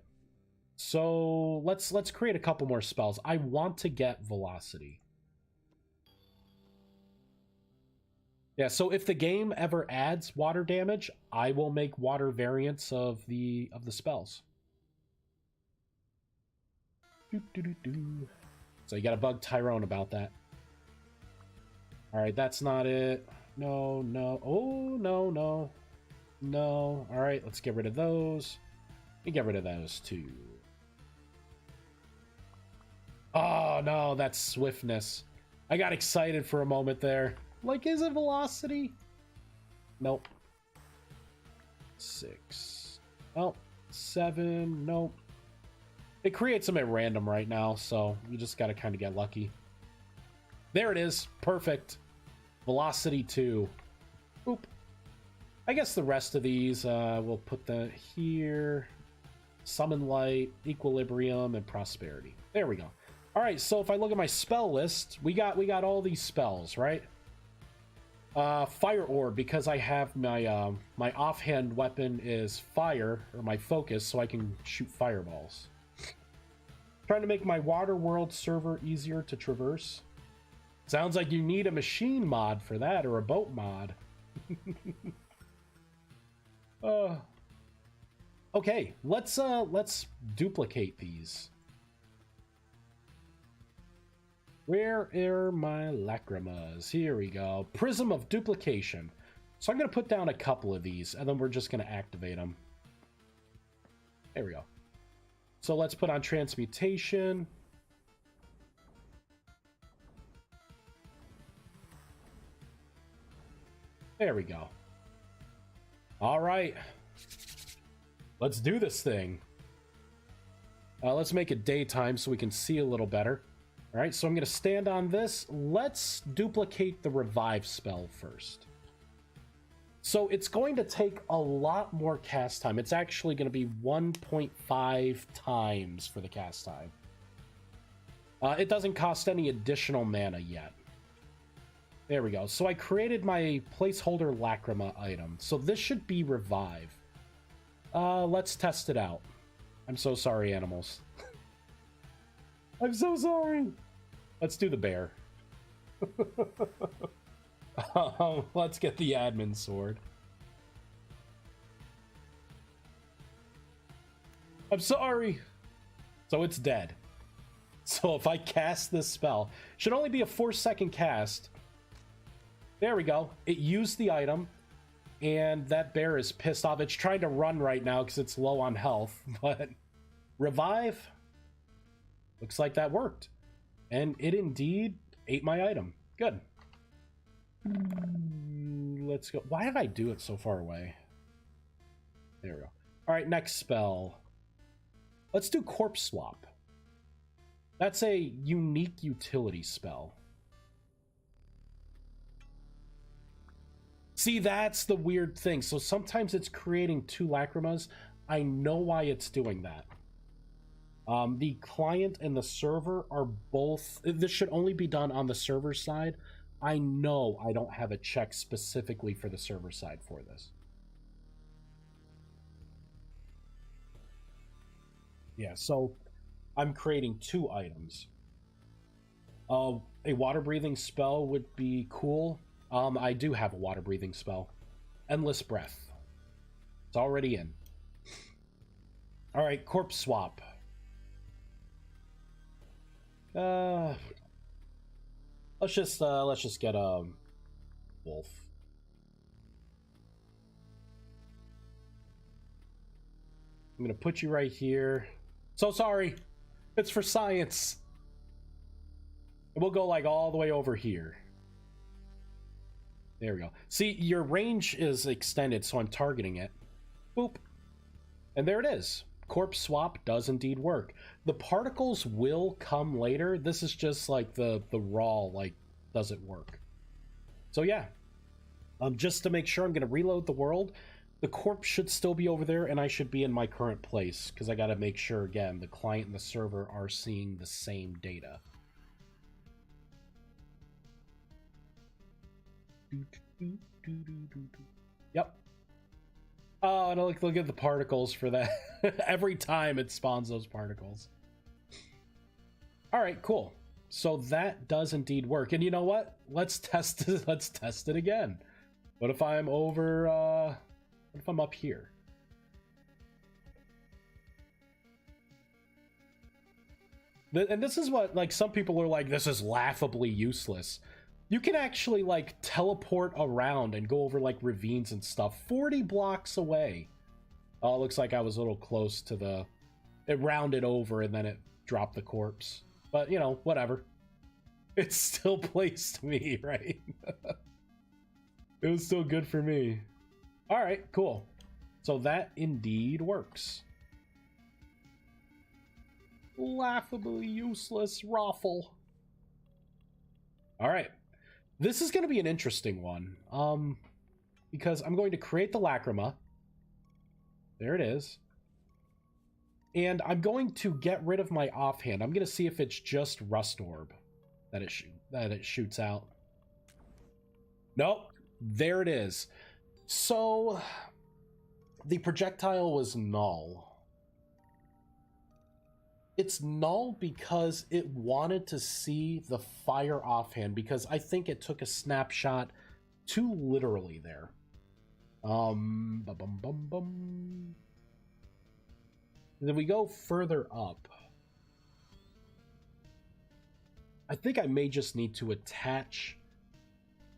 So let's create a couple more spells. I want to get velocity. Yeah, so if the game ever adds water damage, I will make water variants of the spells. So you got to bug Tyrone about that. All right, that's not it. No, no. Oh, no, no. No. All right, let's get rid of those. And get rid of those too. Oh, no, that's swiftness. I got excited for a moment there. Like, is it velocity? Nope. 6. Oh, 7. Nope. It creates them at random right now, so you just got to kind of get lucky. There it is. Perfect. Velocity 2. Oop. I guess the rest of these, we'll put the here. Summon Light, Equilibrium, and Prosperity. There we go. All right, so if I look at my spell list, we got all these spells, right? Fire Orb, because I have my my offhand weapon is fire, or my focus, so I can shoot fireballs. Trying to make my Water World server easier to traverse. Sounds like you need a machine mod for that, or a boat mod. Okay, let's duplicate these. Where are my lacrimas? Here we go. Prism of duplication. So I'm going to put down a couple of these, and then we're just going to activate them. There we go. So let's put on transmutation. There we go. All right. Let's do this thing. Let's make it daytime so we can see a little better. All right, so I'm going to stand on this. Let's duplicate the revive spell first. So it's going to take a lot more cast time. It's actually going to be 1.5 times for the cast time. It doesn't cost any additional mana yet. There we go. So I created my placeholder lacrima item. So this should be revive. Let's test it out. I'm so sorry, animals. I'm so sorry. Let's do the bear. Let's get the admin sword. I'm sorry. So it's dead. So if I cast this spell, should only be a 4-second cast. There we go. It used the item, and that bear is pissed off. It's trying to run right now because it's low on health, but revive. Looks like that worked. And it indeed ate my item. Good. Let's go. Why did I do it so far away? There we go. All right, next spell. Let's do Corpse Swap. That's a unique utility spell. See, that's the weird thing. So sometimes it's creating 2 lacrimas. I know why it's doing that. The client and the server are both... This should only be done on the server side. I know I don't have a check specifically for the server side for this. Yeah, so I'm creating 2 items. A water-breathing spell would be cool. I do have a water-breathing spell. Endless Breath. It's already in. All right, Corpse Swap. Let's just get a wolf. I'm gonna put you right here. So sorry, it's for science. And we'll go like all the way over here. There we go. See, your range is extended, so I'm targeting it. Boop. And there it is. Corpse Swap does indeed work. The particles will come later. This is just like the raw, like, does it work? So yeah. Just to make sure, I'm going to reload the world. The corpse should still be over there, and I should be in my current place, because I got to make sure, again, the client and the server are seeing the same data. Oh, and look at the particles for that. Every time it spawns those particles. All right, cool. So that does indeed work. And you know what? Let's test it. Let's test it again. What if I'm over, what if I'm up here? And this is what, like, some people are like, this is laughably useless. You can actually, like, teleport around and go over, like, ravines and stuff 40 blocks away. Oh, it looks like I was a little close to the... It rounded over and then it dropped the corpse. But, you know, whatever. It still placed me, right? It was still good for me. Alright, cool. So that indeed works. Laughably useless raffle. Alright. This is going to be an interesting one. Because I'm going to create the lacrima. There it is. And I'm going to get rid of my offhand. I'm going to see if it's just rust orb that it shoots out. Nope. There it is. So the projectile was null. It's null because it wanted to see the fire offhand, because I think it took a snapshot too literally there. Then we go further up. I think I may just need to attach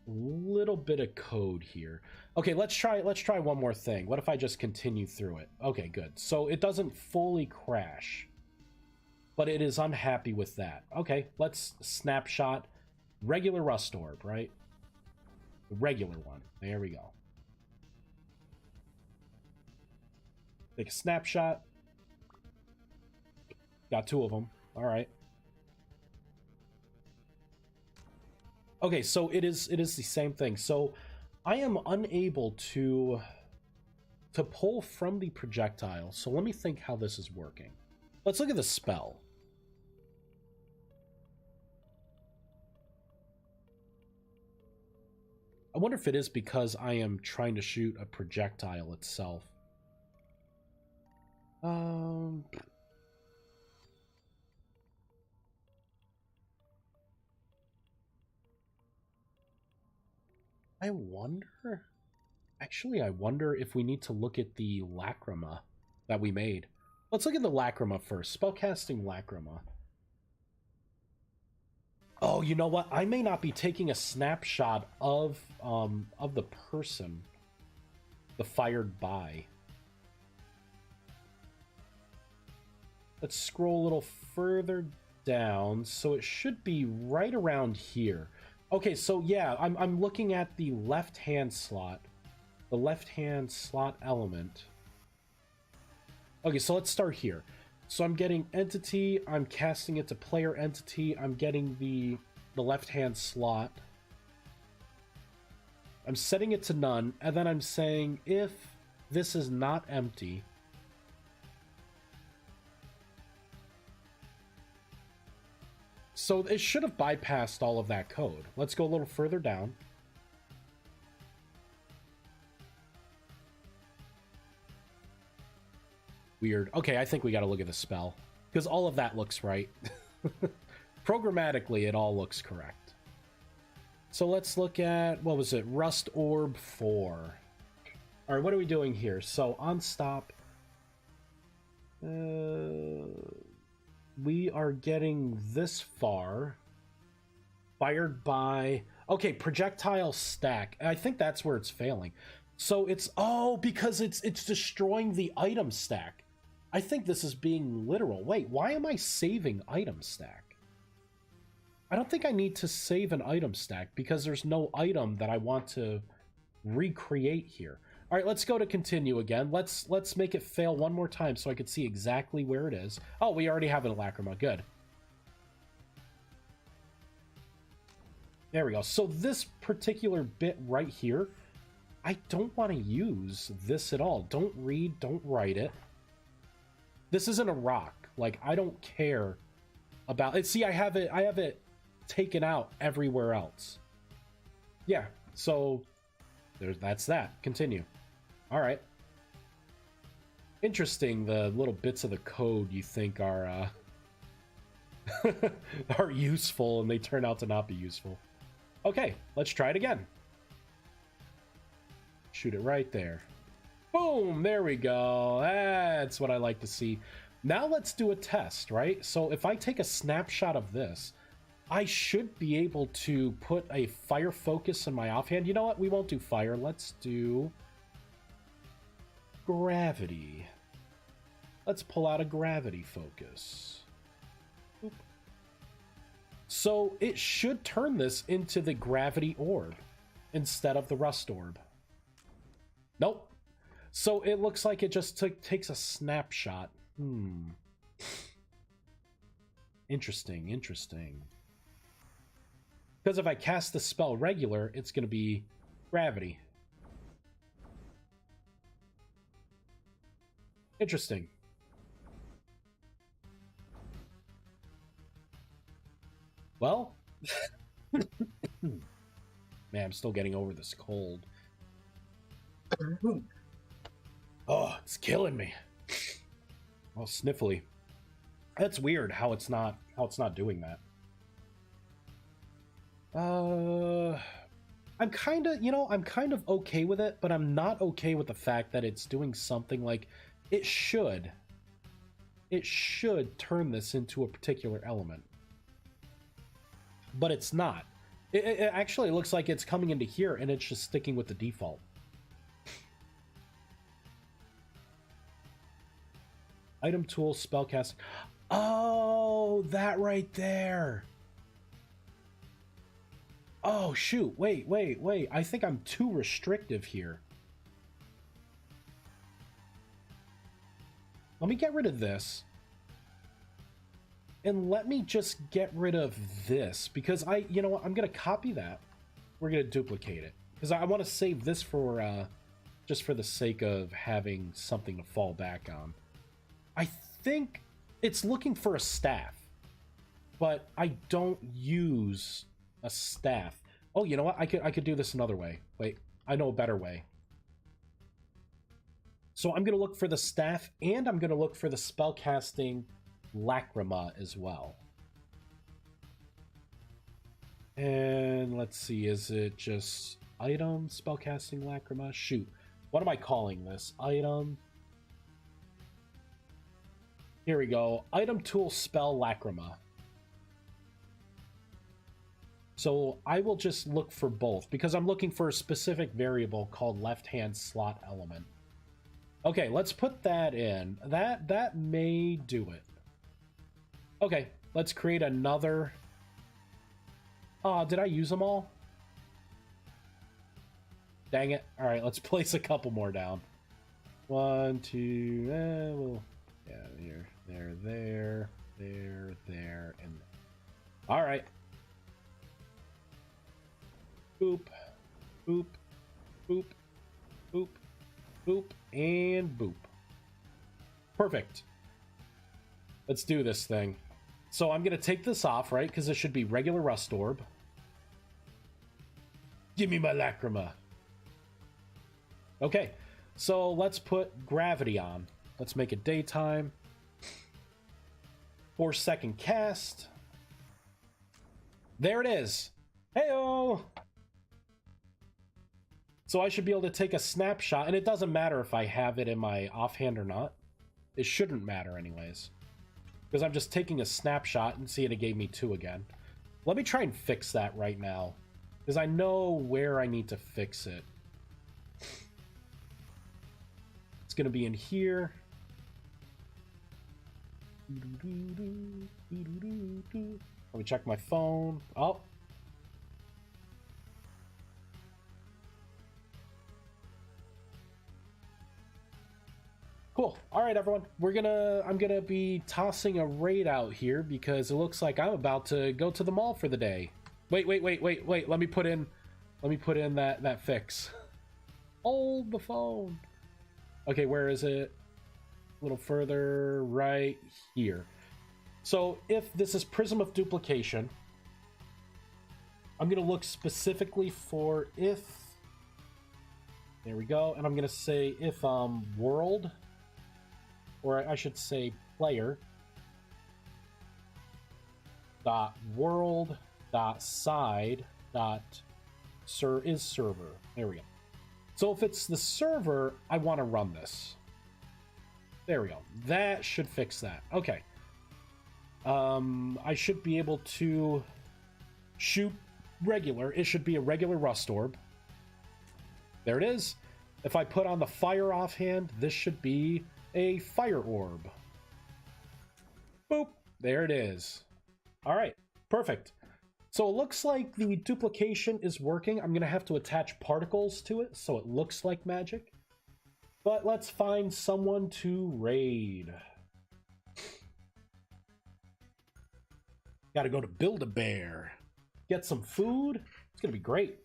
a little bit of code here. Okay, let's try one more thing. What if I just continue through it? Okay, good. So it doesn't fully crash, but it is unhappy with that. Okay, let's snapshot regular rust orb, right? The regular one. There we go. Take a snapshot. Got two of them. All right. Okay, so it is the same thing. So I am unable to pull from the projectile. So let me think how this is working. Let's look at the spell. I wonder if it is because I am trying to shoot a projectile itself. I wonder... Actually, I wonder if we need to look at the lacrima that we made. Let's look at the lacrima first. Spellcasting lacrima. Oh, you know what? I may not be taking a snapshot of the person, the fired by. Let's scroll a little further down. So it should be right around here. Okay, so yeah, I'm looking at the left-hand slot. The left-hand slot element. Okay, so let's start here. So I'm getting entity, I'm casting it to player entity, I'm getting the left-hand slot. I'm setting it to none, and then I'm saying if this is not empty, so it should have bypassed all of that code. Let's go a little further down. Weird. Okay, I think we got to look at the spell, because all of that looks right. Programmatically, it all looks correct. So let's look at, what was it? Rust Orb 4. All right, what are we doing here? So on stop, we are getting this far. Fired by... Okay, projectile stack. I think that's where it's failing. So it's... Oh, because it's destroying the item stack. I think this is being literal. Wait, why am I saving item stack? I don't think I need to save an item stack because there's no item that I want to recreate here. All right, let's go to continue again. Let's make it fail one more time so I can see exactly where it is. Oh, we already have a lacrima. Good. There we go. So this particular bit right here, I don't want to use this at all. Don't read, don't write it. This isn't a rock. Like, I don't care about it. See, I have it taken out everywhere else. Yeah, so that's that. Continue. All right. Interesting, the little bits of the code you think are are useful, and they turn out to not be useful. Okay, let's try it again. Shoot it right there. Boom, there we go. That's what I like to see. Now let's do a test, right? So if I take a snapshot of this, I should be able to put a fire focus in my offhand. You know what? We won't do fire. Let's do gravity. Let's pull out a gravity focus. Boop. So it should turn this into the gravity orb instead of the rust orb. Nope. So it looks like it just takes a snapshot. Interesting, interesting. Because if I cast the spell regular, it's going to be gravity. Interesting. Well, man, I'm still getting over this cold. Oh, it's killing me. Oh, sniffly. That's weird how it's not doing that. I'm kind of okay with it, but I'm not okay with the fact that it's doing something like it should turn this into a particular element. But it's not. It actually looks like it's coming into here and it's just sticking with the default. Item tool, spellcasting. Oh, that right there. Oh, shoot. Wait. I think I'm too restrictive here. Let me get rid of this. And let me just get rid of this. Because you know what? I'm going to copy that. We're going to duplicate it. Because I want to save this for, just for the sake of having something to fall back on. I think it's looking for a staff. But I don't use a staff. Oh, you know what? I could do this another way. Wait, I know a better way. So I'm going to look for the staff, and I'm going to look for the spellcasting Lacrima as well. And let's see, is it just item spellcasting Lacrima? Shoot, what am I calling this? Item. Here we go. Item tool spell Lacrima. So I will just look for both because I'm looking for a specific variable called left-hand slot element. Okay, let's put that in. That may do it. Okay, let's create another. Did I use them all? Dang it. All right, let's place a couple more down. 1, 2, well, yeah, here, there, and all right. Boop, boop, boop, boop, boop, and boop. Perfect. Let's do this thing. So I'm going to take this off, right? Because it should be regular rust orb. Give me my Lacrima. Okay, so let's put gravity on. Let's make it daytime. 4-second cast. There it is. Heyo! So I should be able to take a snapshot, and it doesn't matter if I have it in my offhand or not. It shouldn't matter anyways. Because I'm just taking a snapshot and seeing it gave me 2 again. Let me try and fix that right now. Because I know where I need to fix it. It's going to be in here. Let me check my phone. Oh. Cool. All right, everyone. I'm gonna be tossing a raid out here because it looks like I'm about to go to the mall for the day. Wait. Let me put in that fix. Hold the phone. Okay, where is it? A little further, right here. So if this is Prism of Duplication, I'm gonna look specifically for if. There we go, and I'm gonna say if world. or I should say player dot world dot side dot is server. There we go. So if it's the server, I want to run this. There we go. That should fix that. Okay. I should be able to shoot regular. It should be a regular rust orb. There it is. If I put on the fire offhand, this should be a fire orb. Boop. There it is. All right. Perfect. So it looks like the duplication is working. I'm going to have to attach particles to it so it looks like magic. But let's find someone to raid. Got to go to Build-A-Bear. Get some food. It's going to be great.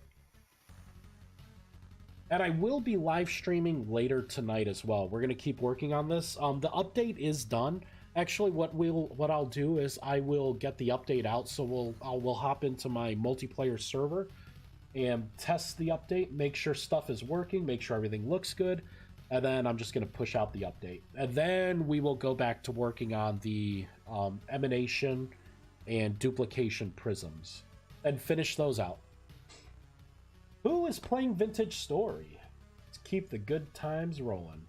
And I will be live streaming later tonight as well. We're going to keep working on this. The update is done. Actually, what I'll do is I will get the update out, so we'll hop into my multiplayer server and test the update, make sure stuff is working, make sure everything looks good, and then I'm just going to push out the update. And then we will go back to working on the emanation and duplication prisms and finish those out. Who is playing Vintage Story? Let's keep the good times rolling.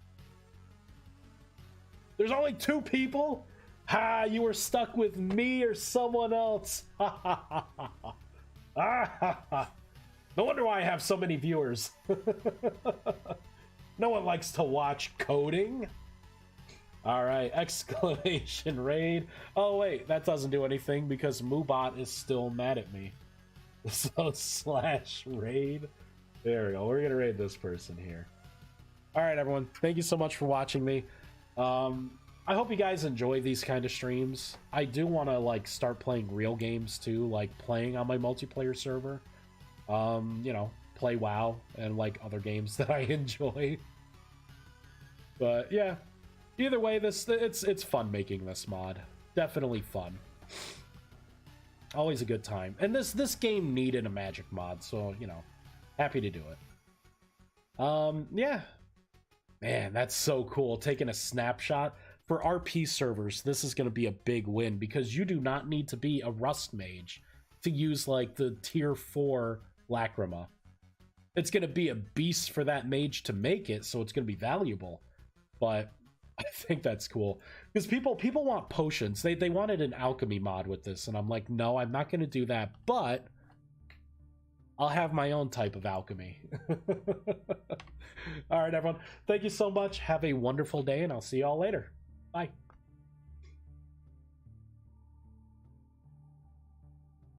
There's only 2 people? Ha, you were stuck with me or someone else. Ha ha ha ha. Ah ha ha. No wonder why I have so many viewers. No one likes to watch coding. Alright, exclamation raid. Oh wait, that doesn't do anything because Moobot is still mad at me. So slash raid. There we go. We're gonna raid this person here. Alright everyone, thank you so much for watching me. I hope you guys enjoy these kind of streams. I do want to like start playing real games too, like playing on my multiplayer server. You know, play WoW and like other games that I enjoy. But yeah, either way, it's fun making this mod. Definitely fun. Always a good time. And this game needed a magic mod, so you know, happy to do it. Yeah. Man, that's so cool. Taking a snapshot. For RP servers, this is going to be a big win because you do not need to be a Rust mage to use like the tier 4 Lacrima. It's going to be a beast for that mage to make it, so it's going to be valuable. But I think that's cool because people want potions. They wanted an alchemy mod with this, and I'm like, no, I'm not going to do that, but I'll have my own type of alchemy. All right, everyone. Thank you so much. Have a wonderful day, and I'll see you all later. Bye.